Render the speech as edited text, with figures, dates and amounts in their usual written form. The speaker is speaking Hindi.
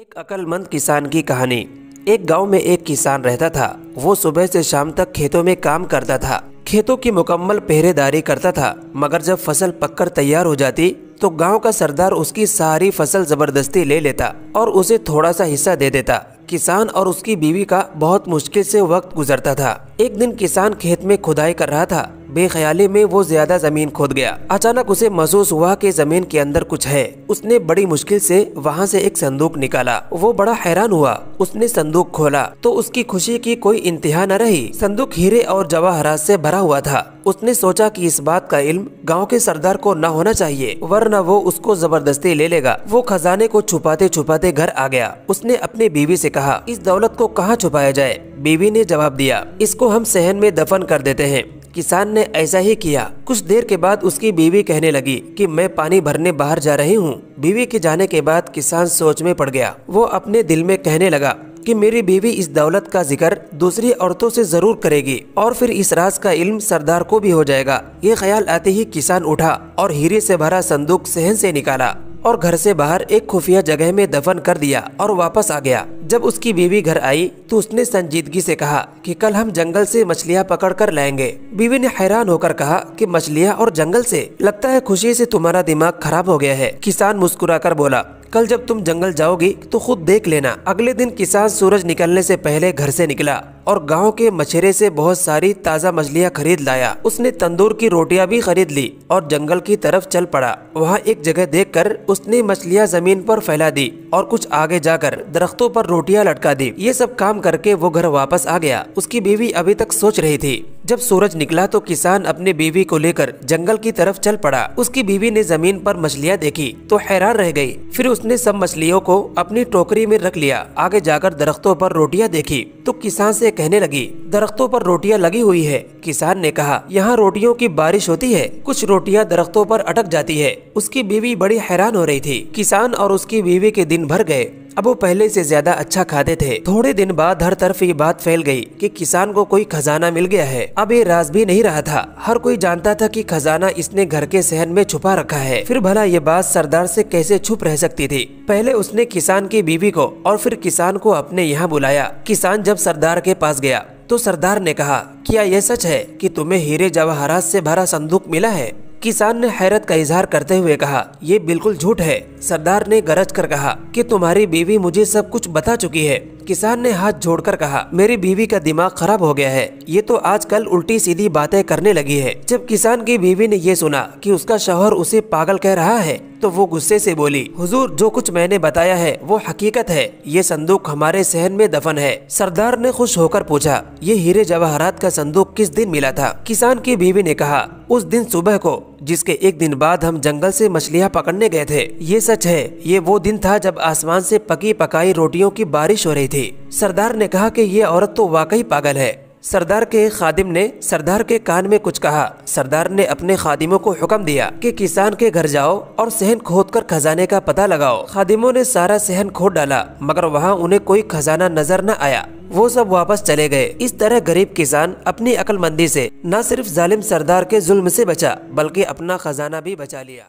एक अक्लमंद किसान की कहानी। एक गांव में एक किसान रहता था। वो सुबह से शाम तक खेतों में काम करता था, खेतों की मुकम्मल पहरेदारी करता था। मगर जब फसल पककर तैयार हो जाती तो गांव का सरदार उसकी सारी फसल जबरदस्ती ले लेता और उसे थोड़ा सा हिस्सा दे देता। किसान और उसकी बीवी का बहुत मुश्किल से वक्त गुजरता था। एक दिन किसान खेत में खुदाई कर रहा था। बेख्याली में वो ज्यादा जमीन खोद गया। अचानक उसे महसूस हुआ कि जमीन के अंदर कुछ है। उसने बड़ी मुश्किल से वहाँ से एक संदूक निकाला। वो बड़ा हैरान हुआ। उसने संदूक खोला तो उसकी खुशी की कोई इंतहा न रही। संदूक हीरे और जवाहरात से भरा हुआ था। उसने सोचा कि इस बात का इल्म गांव के सरदार को न होना चाहिए, वरना वो उसको जबरदस्ती ले लेगा। वो खजाने को छुपाते छुपाते घर आ गया। उसने अपनी बीवी से कहा, इस दौलत को कहाँ छुपाया जाए? बीवी ने जवाब दिया, इसको हम सहन में दफन कर देते हैं। किसान ने ऐसा ही किया। कुछ देर के बाद उसकी बीवी कहने लगी कि मैं पानी भरने बाहर जा रही हूँ। बीवी के जाने के बाद किसान सोच में पड़ गया। वो अपने दिल में कहने लगा कि मेरी बीवी इस दौलत का जिक्र दूसरी औरतों से जरूर करेगी और फिर इस राज का इल्म सरदार को भी हो जाएगा। ये ख्याल आते ही किसान उठा और हीरे से भरा संदूक सहन से निकाला और घर से बाहर एक खुफिया जगह में दफन कर दिया और वापस आ गया। जब उसकी बीवी घर आई तो उसने संजीदगी से कहा कि कल हम जंगल से मछलियाँ पकड़ कर लाएंगे। बीवी ने हैरान होकर कहा कि मछलियाँ और जंगल से? लगता है खुशी से तुम्हारा दिमाग खराब हो गया है। किसान मुस्कुराकर बोला, कल जब तुम जंगल जाओगी तो खुद देख लेना। अगले दिन किसान सूरज निकलने से पहले घर से निकला और गांव के मछेरे से बहुत सारी ताज़ा मछलियाँ खरीद लाया। उसने तंदूर की रोटियां भी खरीद ली और जंगल की तरफ चल पड़ा। वहाँ एक जगह देखकर उसने मछलियाँ जमीन पर फैला दी और कुछ आगे जाकर दरख्तों पर रोटियां लटका दी। ये सब काम करके वो घर वापस आ गया। उसकी बीवी अभी तक सोच रही थी। जब सूरज निकला तो किसान अपने बीवी को लेकर जंगल की तरफ चल पड़ा। उसकी बीवी ने जमीन पर मछलियाँ देखी तो हैरान रह गई। फिर उसने सब मछलियों को अपनी टोकरी में रख लिया। आगे जाकर दरख्तों पर रोटियां देखी तो किसान से कहने लगी, दरख्तों पर रोटियां लगी हुई है। किसान ने कहा, यहाँ रोटियों की बारिश होती है, कुछ रोटियां दरख्तों पर अटक जाती है। उसकी बीवी बड़ी हैरान हो रही थी। किसान और उसकी बीवी के दिन भर गए। अब वो पहले से ज्यादा अच्छा खाते थे। थोड़े दिन बाद हर तरफ ये बात फैल गई कि किसान को कोई खजाना मिल गया है। अब ये राज भी नहीं रहा था। हर कोई जानता था कि खजाना इसने घर के सहन में छुपा रखा है। फिर भला ये बात सरदार से कैसे छुप रह सकती थी? पहले उसने किसान की बीवी को और फिर किसान को अपने यहाँ बुलाया। किसान जब सरदार के पास गया तो सरदार ने कहा, क्या यह सच है कि तुम्हें हीरे जवाहरात से भरा संदूक मिला है? किसान ने हैरत का इजहार करते हुए कहा, ये बिल्कुल झूठ है। सरदार ने गरज कर कहा कि तुम्हारी बीवी मुझे सब कुछ बता चुकी है। किसान ने हाथ जोड़कर कहा, मेरी बीवी का दिमाग खराब हो गया है। ये तो आजकल उल्टी सीधी बातें करने लगी है। जब किसान की बीवी ने ये सुना कि उसका शौहर उसे पागल कह रहा है तो वो गुस्से से बोली, हुजूर, जो कुछ मैंने बताया है वो हकीकत है। ये संदूक हमारे सहन में दफन है। सरदार ने खुश होकर पूछा, ये हीरे जवाहरात का संदूक किस दिन मिला था? किसान की बीवी ने कहा, उस दिन सुबह को, जिसके एक दिन बाद हम जंगल से मछलियाँ पकड़ने गए थे। ये सच है। ये वो दिन था जब आसमान से पकी पकाई रोटियों की बारिश हो रही थी। सरदार ने कहा कि ये औरत तो वाकई पागल है। सरदार के खादिम ने सरदार के कान में कुछ कहा। सरदार ने अपने खादिमों को हुक्म दिया कि किसान के घर जाओ और सहन खोदकर खजाने का पता लगाओ। खादिमों ने सारा सहन खोद डाला मगर वहाँ उन्हें कोई खजाना नजर न आया। वो सब वापस चले गए। इस तरह गरीब किसान अपनी अक्लमंदी से न सिर्फ जालिम सरदार के जुल्म से बचा बल्कि अपना खजाना भी बचा लिया।